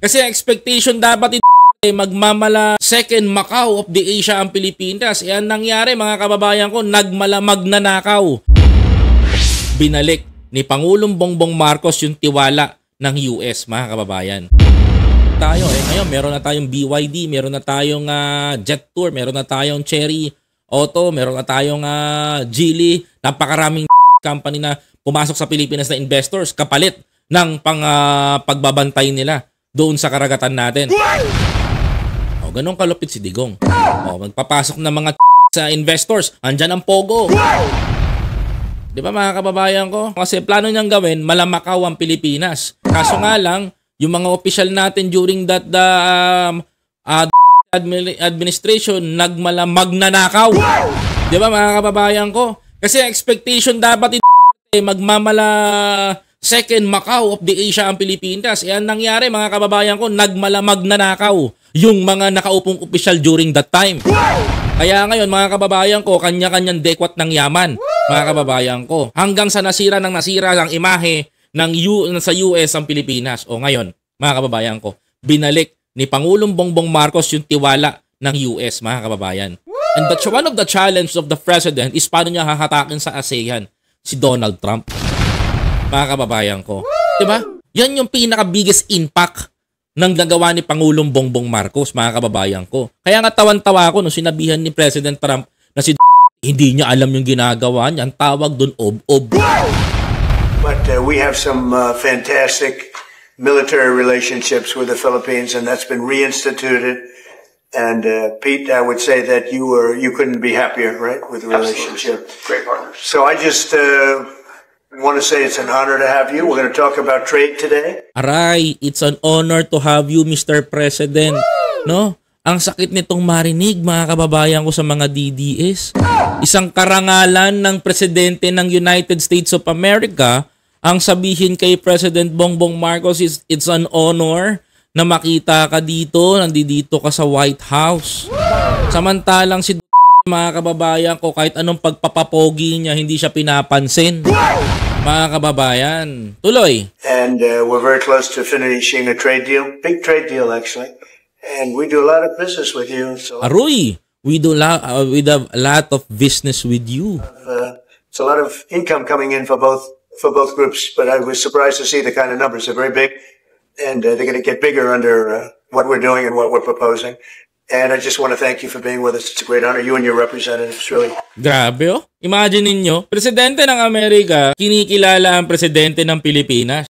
Kasi expectation dapat magmamala second Macau of the Asia ang Pilipinas. Yan nangyari mga kababayan ko, nagmalamag na nakaw. Binalik ni Pangulong Bongbong Marcos yung tiwala ng US mga kababayan. Tayo ngayon meron na tayong BYD, meron na tayong Jet Tour, meron na tayong Cherry Auto, meron na tayong Geely, napakaraming company na pumasok sa Pilipinas na investors kapalit ng pagbabantay nila doon sa karagatan natin. O, ganun kalupit si Digong. O, magpapasok na mga sa investors, andyan ang Pogo. Di ba mga kababayan ko? Kasi plano niyang gawin, malamakaw ang Pilipinas. Kaso nga lang, yung mga opisyal natin during that administration, nagmagnanakaw. Di ba mga kababayan ko? Kasi expectation dapat magmamala second Macau of the Asia ang Pilipinas. Yan nangyari mga kababayan ko, nagmalamag na nakaw yung mga nakaupong opisyal during that time. Kaya ngayon mga kababayan ko, kanya-kanyang dekwat ng yaman mga kababayan ko. Hanggang sa nasira ang imahe sa US ang Pilipinas. O ngayon mga kababayan ko, binalik ni Pangulong Bongbong Marcos yung tiwala ng US mga kababayan. And one of the challenges of the president is paano niya hahatakin sa ASEAN si Donald Trump. Mga kababayan ko. Diba? Yan yung pinaka-biggest impact ng gagawa ni Pangulong Bongbong Marcos, mga kababayan ko. Kaya nga tawan-tawa ako nung sinabihan ni President Trump na si hindi niya alam yung ginagawa niya. Ang tawag doon, ob-ob. But we have some fantastic military relationships with the Philippines, and that's been reinstituted. And Pete, I would say that you couldn't be happier, right, with the relationship. Absolutely. Great partners. So I just want to say it's an honor to have you. We're going to talk about trade today. Aray, it's an honor to have you, Mr. President. No? Ang sakit nitong marinig, mga kababayan ko, sa mga DDS. Isang karangalan ng presidente ng United States of America ang sabihin kay President Bongbong Marcos is it's an honor na makita ka dito, nandito ka sa White House. Samantalang si mga kababayan ko, kahit anong pagpapapogi niya, hindi siya pinapansin. Mga kababayan, tuloy. And we're very close to finishing a trade deal, big trade deal actually. And we do a lot of business with you. So Aroy, we do a lot of business with you. it's a lot of income coming in for both groups, but I was surprised to see the kind of numbers. They're very big, and they're going to get bigger under what we're doing and what we're proposing. And I just want to thank you for being with us. It's a great honor. You and your representatives, really. Grabe oh. Imagine ninyo, presidente ng Amerika, kinikilala ang presidente ng Pilipinas.